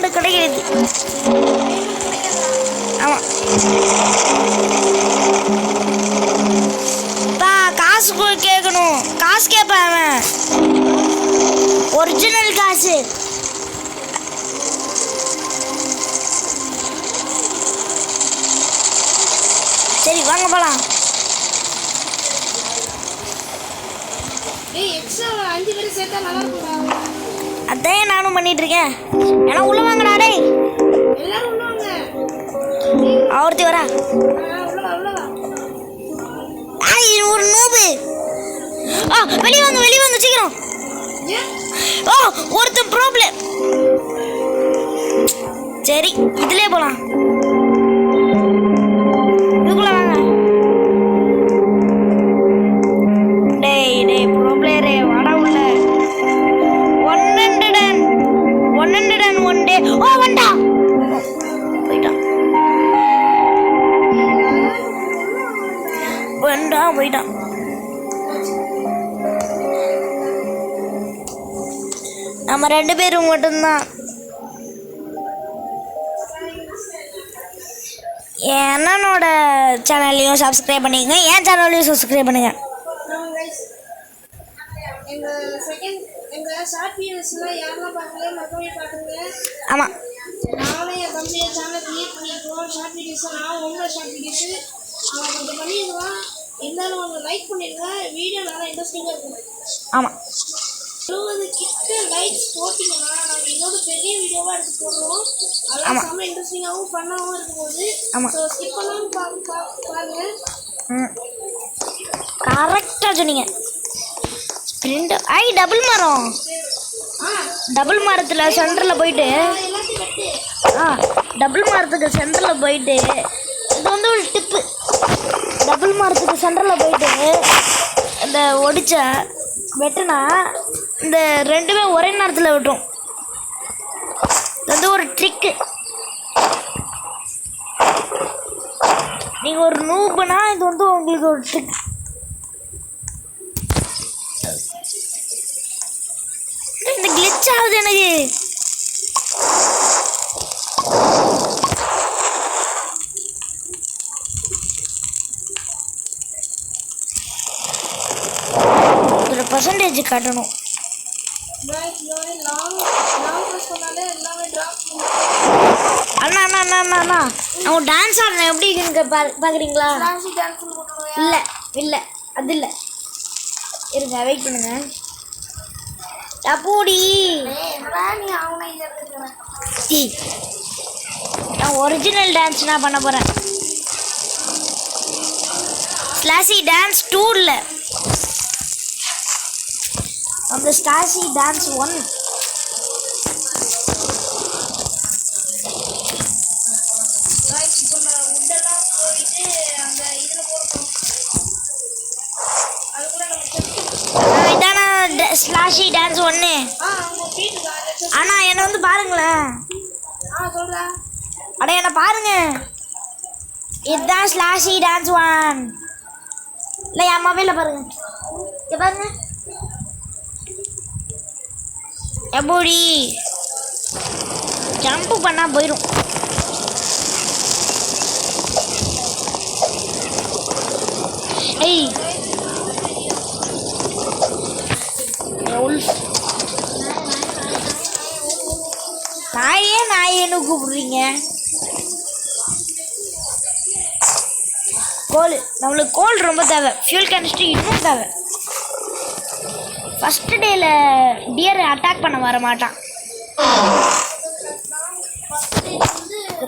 Diamond கிடைக்கிறது. ஆமாம் பா, காசு போய் கேட்கணும். காசு கேட்பேன் அவன், ஒரிஜினல் காசு. சரி வாங்க போலாம். அதான் நானும் பண்ணிட்டு இருக்கேன். ஏன்னா உள்ள வாங்கடா டேய், ஒருத்தி வரா. ஒரு நூபு. வெளியே வாங்க, வெளியே வாங்க சீக்கிரம். ஒருத்தன் ப்ராப்ளம். சரி இதுலயே போலாம். இதுக்குள்ள வாங்க. டேய் டேய் ப்ராப்ளரே வாடா உள்ள. 101 டே. வண்டா போயிட்டான். போயிட்டான். நம்ம 2 பேரும் மட்டும்தான். என்னோட சேனல்லையும் சப்ஸ்கிரைப் பண்ணிக்கங்க, என் சேனல்லையும் சப்ஸ்கிரைப் பண்ணுங்க. ஆமாம் நானும் என் தம்பியை சேனல் கிரியேட் பண்ணியிருக்கோம். ஷார்ட் வீடியோஸ் நான் உங்களோட ஷார்ட் வீடியோஸு அவன் கொஞ்சம் பண்ணிடுவான். இருந்தாலும் அவங்க லைக் பண்ணிடுங்க, வீடியோ நல்லா இன்ட்ரெஸ்டிங்காக இருக்கும். ஆமாம் 20 கிட்ட லைக்ஸ் போட்டிங்கன்னா நாங்கள் இன்னொரு பெரிய வீடியோவாக எடுத்து போடுறோம். அதெல்லாம் செம்ம இன்ட்ரெஸ்டிங்காகவும் ஃபன்னாகவும் இருக்கும்போது ஸோ ஸ்கிப் பண்ணாமல் பாருங்க. கரெக்டாக சொன்னீங்க. ஸ்ப்ரிண்ட் டபுள் மரம். டபுள் மரத்தில் சென்டரில் போயிட்டு டபுள் மரத்துக்கு சென்டரில் போயிட்டு இது வந்து ஒரு டிப்பு. டபுள் மரத்துக்கு சென்டரில் போயிட்டு இந்த ஒடிச்ச வெட்டுனா இந்த 2மே ஒரே நேரத்தில் வெட்டும். இது வந்து ஒரு ட்ரிக்கு. நீங்கள் ஒரு நூபுனா இது வந்து உங்களுக்கு ஒரு ட்ரிக். இந்த கிளிச் ஆகுது எனக்கு. ஒரு பர்சன்டேஜ் காட்டணும். அண்ணா அண்ணா அண்ணா அண்ணா அண்ணா அவன் டான்ஸ் ஆடுறேன் எப்படி இருக்குன்னு பார்க்குறீங்களா? இல்லை இல்லை அது இல்லை, இருங்க வெயிட் பண்ணுங்க. அப்போடி நான் ஒரிஜினல் டான்ஸ் நான் பண்ண போகிறேன். ஸ்லாஷி டான்ஸ் 2 இல்லை, அந்த ஸ்லாஷி டான்ஸ் 1. Slushy dance 1. அண்ணா என்னை வந்து பாருங்களேன். அட என்னை பாருங்க, இதுதான் ஸ்லாஷி டான்ஸ் 1. இல்லை என் மொபைலில் பாருங்க, பாருங்க எப்படி ஜம்ப் பண்ணால் போயிடும். ஏய் நாயேன்னு கூப்பிடுறீங்க. கோல், நம்மளுக்கு கோல் ரொம்ப தேவை. ஃபியூல் கேனிஸ்டர் இன்னும் தேவை. ஃபஸ்ட்டு டேயில் டியர் அட்டாக் பண்ண வர மாட்டான்.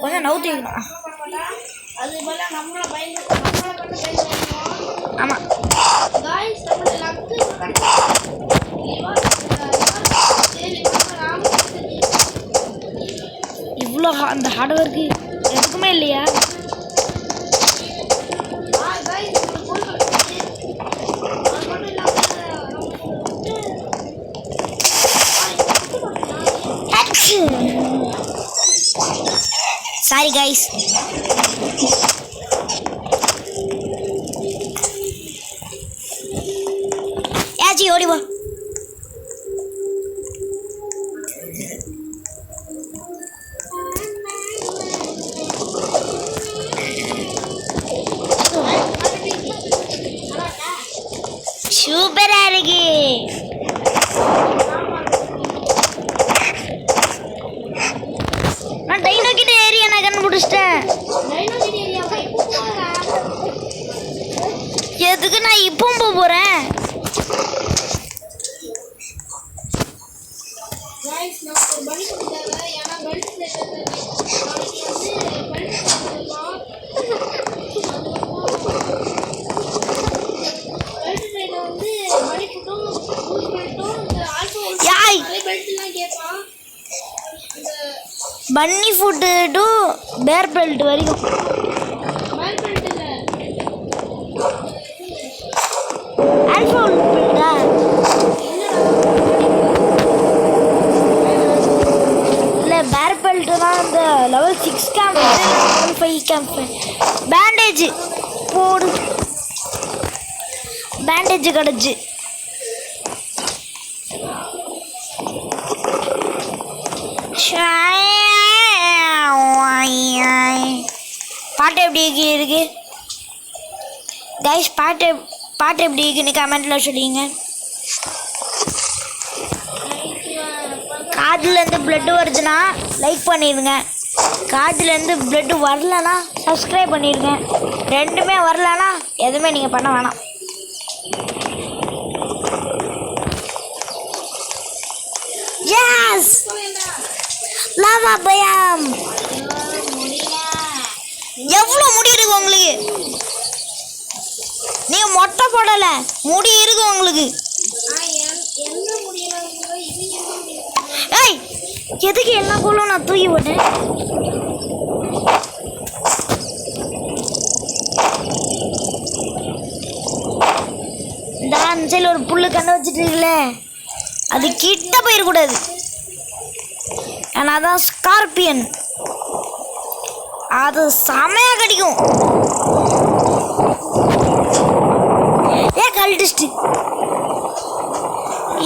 கொஞ்சம் நவுத்திக்கணும். ஆமாம் இவ்வளோ அந்த ஹார்ட் ஒர்க்கு எதுக்குமே இல்லையா? Sorry guys. ஏச்சி ஓடி வா. கைஸ் நான் ஒரு பனி கொடுத்தாங்க ஏன்னா பெல்ட் நாளைக்கு வந்து பெல்ட் போட்டுருக்கோம் பெல்ட் ட்ரெயினில் வந்து பனி ஃபுட்டும் ரூல் பெல்ட்டும் இந்த ஆல்ஃபா யாய் நிறைய பெல்ட்லாம் கேட்பான் இந்த பன்னி ஃபுட்டு டு பேர் பெல்ட் வரைக்கும் பேர் பெல்ட் இல்லை ஆல்ஃபா பெல்ட்டா இல்லை பேர் பெல்ட்டு தான் இந்த level 6 camp level 5 camp bandage போடு பேண்டேஜ் கிடச்சி பாட்டு எப்படி இருக்கு கைஸ் பாட்டு எப்படி இருக்குன்னு கமெண்ட்டில் சொல்லிங்க காதுலேருந்து பிளட்டு வருதுன்னா லைக் பண்ணிடுங்க காதுலேருந்து பிளட்டு வரலன்னா சப்ஸ்கிரைப் பண்ணிடுங்க ரெண்டுமே வரலன்னா எதுவுமே நீங்கள் பண்ண வேணாம் எஸ் லாவா பயம் எவ்வளோ முடி இருக்கு உங்களுக்கு நீங்கள் மொட்டை போடலை முடி இருக்கு உங்களுக்கு எந்த முடியல இது எந்த முடியல ஏய் எதுக்கு எல்லா கோலும் நான் தூக்கி போட்டேன் இந்த அஞ்சல் ஒரு புல்லு கண்ணு வச்சுட்டு இருக்குல்ல அது கிட்ட போயிடக்கூடாது ஏன்னா அதான் ஸ்கார்பியன் அது செமையாக கடிக்கும் ஏன் கழட்டிஸ்ட்டு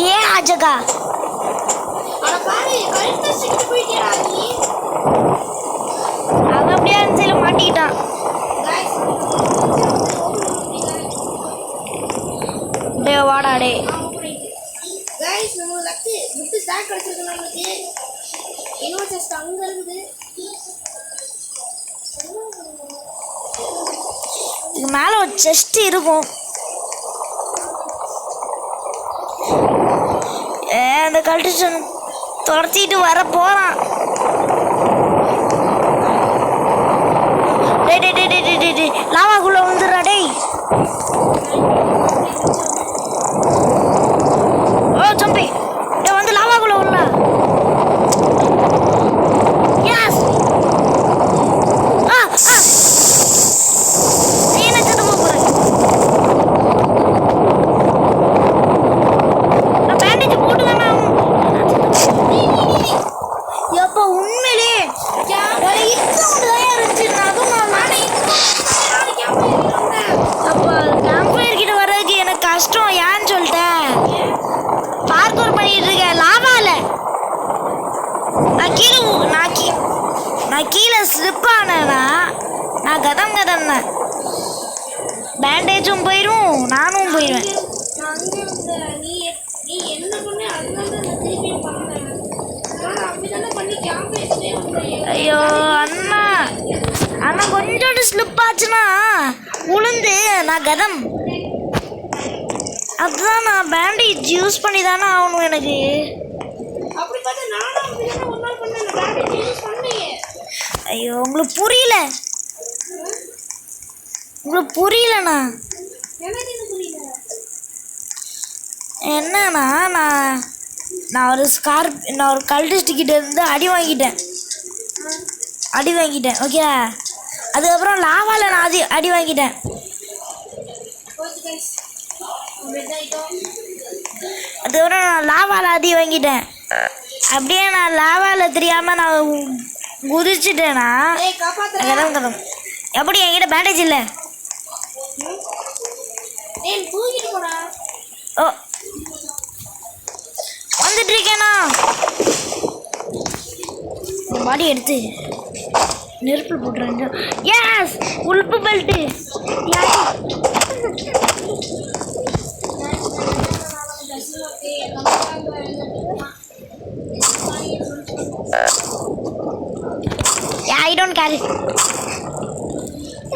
ஏன் ஆஜகா அட பாரு கழுத்தை சிக்கிட்டு போயிட்டியா நீ அவன் அப்படியே அஞ்சல மாட்டிக்கிட்டான் गाइस டே வாடா டே गाइस நம்ம லக்கு விட்டு ஸ்டாக் கிடைச்சிருக்கு நமக்கு இன்னொரு செஸ்ட் அங்க இருக்குது இதுக்கு மேலே ஒரு செஸ்ட் இருக்கும் அந்த கல்டிஷன் துரத்திட்டு வர போகிறான் டே லாவாக்குள்ளே வந்துடுறா டேய் ஓ ஜம்பி டே வந்து லாவாக்குள்ளே உள்ள எஸ் நீ என்ன செத்து போகிற நான் பேண்டேஜ் போட்டு தானே எப்போ உண்மையிலே அப்போ கேம்ப் ஃபயர் கிட்ட வர்றதுக்கு எனக்கு கஷ்டம் ஏன்னு சொல்லிட்டேன் பார்க்கோர் பண்ணிட்டு இருக்கேன் லாவால நான் கீழே ஸ்லிப் ஆனேன்னா நான் கதம் பேண்டேஜும் போயிடும் நானும் போயிடுவேன் நீ என்ன பண்ண அதனால நான் திருப்பி பண்ணேன் நான் அப்படிதானே பண்ணி கேம்ப் எடுத்தே வந்தேன் ஐயோ அண்ணா கொஞ்சோண்டு ஸ்லிப் ஆச்சுன்னா உளுந்து நான் கதம் அதுதான் நான் பேண்டேஜ் யூஸ் பண்ணி தானே ஆகணும் எனக்கு அப்படி பார்த்தா நானும் அப்படிதானே ஒரு நாள் பண்ணேன் பேண்டேஜ் யூஸ் பண்ணீங்க ஐயோ உங்களுக்கு புரியலண்ணா எனக்கு என்ன புரியல என்னன்னா நான் ஒரு கல்டிஸ்ட் கிட்ட இருந்து அடி வாங்கிட்டேன் ஓகே அதுக்கப்புறம் லாவாவில் நான் அடி வாங்கிட்டேன் ஓகே गाइस வெதாயிட்டோம் அதுக்கப்புறம் நான் லாவாவில் அடி வாங்கிட்டேன் அப்படியே நான் லாவாவில் தெரியாமல் நான் குதிச்சுட்டேன்னா ஏய் காப்பாத்துறா கதம் எப்படி என்கிட்ட பேண்டேஜ் இல்லை ஏய் தூக்கிட்டு போடா ஓ வந்துட்டு இருக்கேண்ணா பாடி எடுத்து நெருப்பில் போட்டுறேன் எஸ் உள்ப்பு பெல்ட்டு ஐ டோன்ட் கேரி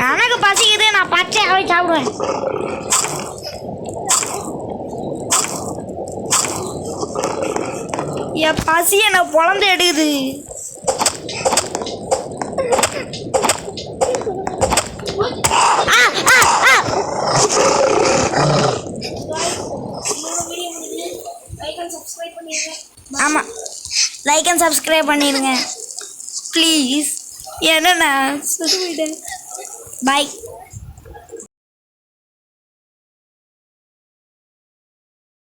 எனக்கு பசிக்குது நான் பச்சையாகவே சாப்பிடுவேன் என் பசி என்ன பொழந்து எடுக்குது. ஆமாம், லைக் அண்ட் சப்ஸ்கிரைப் பண்ணிடுங்க ப்ளீஸ். ஏன்னா நான் சொல்லிவிட்டேன். பாய்.